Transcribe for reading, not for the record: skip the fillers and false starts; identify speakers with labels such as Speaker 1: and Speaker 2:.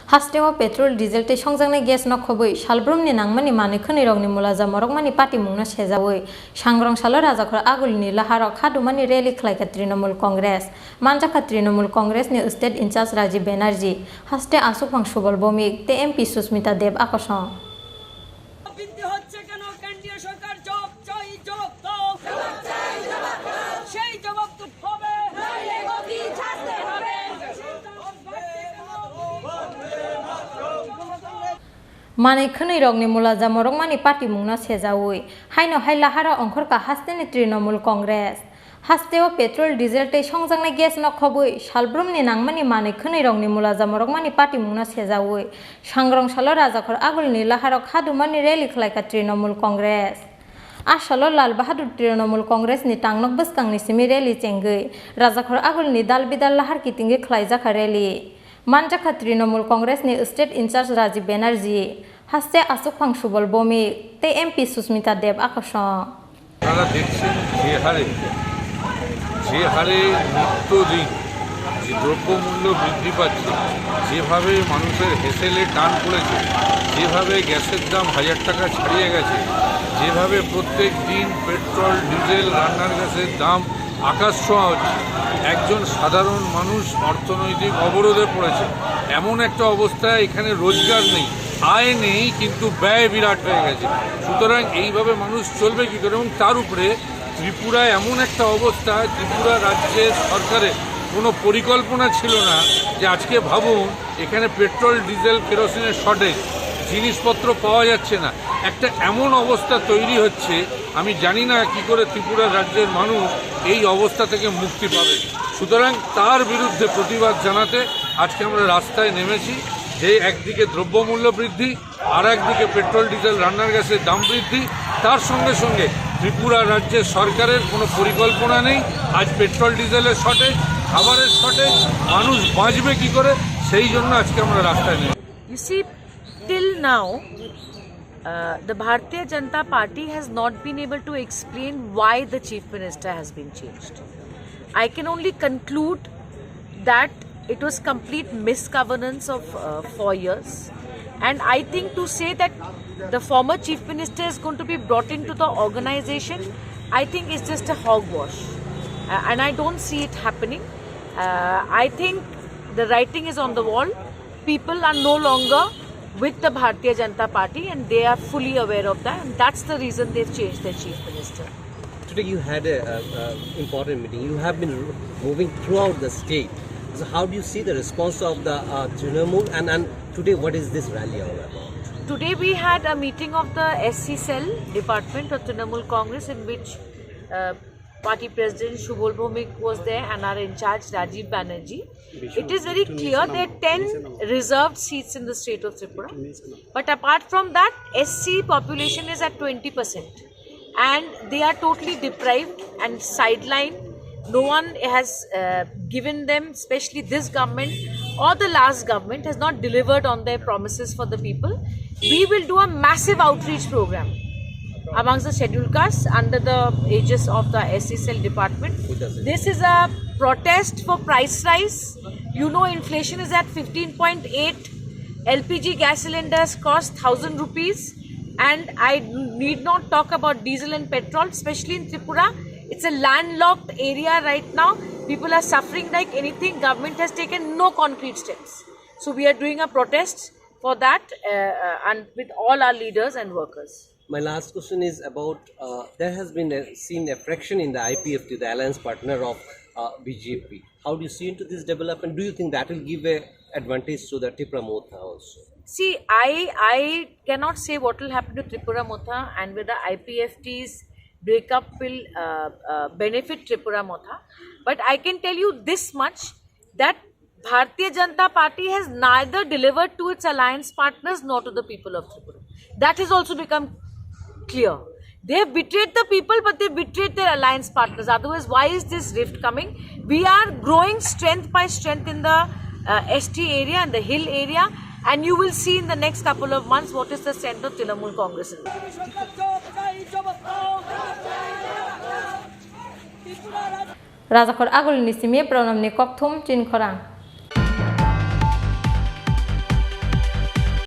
Speaker 1: Hasteo petrol diesel te songjangni gas no khoboi salbrumni nangmani mani khonirokni Mulaja Morokmani Patimungno Sejawi sangrong salo rajakhor agulni laharok Khadumani rally Khlaikha Trinamool Congress manjaka Trinamool Congress ni state incharge Rajiv Banerjee haste asupang subal bomik te MP Susmita Dev akosong Mani khonirokni Mulaja Morokmani Patimungno Sejawi haino hailahara ongkhorka hasteni Trinamool Congress hasteo petrol diesel te songjangni gas no khoboi salbrumni nangmani mani khonirokni Mulaja Morokmani Patimungno Sejawi sangrong salo rajakhor agulni laharok Khadumani rally Khlaikha Trinamool Congress Asalo Lal Bahadur Trinamool Congress ni tangnok bwskangni simi rally chengoi rajakhor agulni dal bidal lahar kitingi khlaijaka rally Manjaka Trinamool Congress ni state incharge Rajiv Banerjee haste asukphang subal bomi te MP Susmita Dev akosong
Speaker 2: আপনারা দেখছেন যে হারে নিত্যদিন যে দ্রব্যমূল্য বৃদ্ধি পাচ্ছে যেভাবে মানুষের হেসেলে টান পড়েছে যেভাবে গ্যাসের দাম 1000 টাকা ছাড়িয়ে গেছে যেভাবে প্রত্যেক দিন পেট্রোল ডিজেল রান্নার গ্যাসের দাম আকাশ ছোঁয়া হচ্ছে একজন সাধারণ মানুষ অর্থনৈতিক অবরোধে পড়েছে এমন একটা অবস্থায় এখানে রোজগার নেই আয় নেই কিন্তু ব্যয় বিরাট হয়ে গেছে সুতরাং এইভাবে মানুষ চলবে কী করে এবং তার উপরে ত্রিপুরায় এমন একটা অবস্থা ত্রিপুরা রাজ্যের সরকারের কোনো পরিকল্পনা ছিল না যে আজকে ভাবুন এখানে পেট্রোল ডিজেল কেরোসিনের শর্টেজ জিনিসপত্র পাওয়া যাচ্ছে না একটা এমন অবস্থা তৈরি হচ্ছে আমি জানি না কী করে ত্রিপুরা রাজ্যের মানুষ এই অবস্থা থেকে মুক্তি পাবে সুতরাং তার বিরুদ্ধে প্রতিবাদ জানাতে আজকে আমরা রাস্তায় নেমেছি যে একদিকে দ্রব্যমূল্য বৃদ্ধি আর একদিকে পেট্রোল ডিজেল রান্নার গ্যাসের দাম বৃদ্ধি তার সঙ্গে সঙ্গে ত্রিপুরা রাজ্যের সরকারের কোনো পরিকল্পনা নেই আজ পেট্রোল ডিজেলের শর্টেজ খাবারের শর্টেজ মানুষ বাঁচবে কী করে সেই জন্য আজকে আমরা রাস্তায় নেমেছি
Speaker 3: You see, till now, the Bharatiya Janata Party has not been able to explain why the Chief Minister has been changed. I can only conclude that it was complete misgovernance of 4 years. And I think to say that the former Chief Minister is going to be brought into the organization, I think is just a hogwash. And I don't see it happening. I think the writing is on the wall. People are no longer with the Bharatiya Janata Party and they are fully aware of that, and that's the reason they've changed their Chief Minister.
Speaker 4: Today you had an important meeting. You have been moving throughout the state. So how do you see the response of the Trinamool and today what is this rally all about?
Speaker 3: Today we had a meeting of the SC cell department of Trinamool Congress in which Party President Shubhol Bhomik was there and our in charge Rajiv Banerjee. It is very clear there are 10 reserved seats in the state of Tripura. But apart from that, SC population is at 20% and they are totally deprived and sidelined. No one has given them, especially this government or the last government has not delivered on their promises for the people. We will do a massive outreach program amongst the scheduled castes under the aegis of the SCCL department. This is a protest for price rise. You know inflation is at 15.8. LPG gas cylinders cost 1000 rupees and I need not talk about diesel and petrol, especially in Tripura. It's a landlocked area right now. People are suffering like anything. Government has taken no concrete steps. So we are doing a protest for that and with all our leaders and workers.
Speaker 4: My last question is about there has been seen a fraction in the IPFT, the alliance partner of BJP. How do you see into this development? Do you think that will give a advantage to the Tripura Motha also?
Speaker 3: See, I cannot say what will happen to Tripura Motha and whether IPFT's breakup will benefit Tripura Motha. But I can tell you this much, that Bharatiya Janata Party has neither delivered to its alliance partners nor to the people of Tripura. That has also become clear. They have betrayed the people, but they betrayed their alliance partners. Otherwise, why is this rift coming? We are growing strength by strength in the ST area and the hill area, and you will see in the next couple of months what is the strength of Trinamool Congress.
Speaker 1: Rajakhor agul ni simi pranam ni kokthum Chin Khorang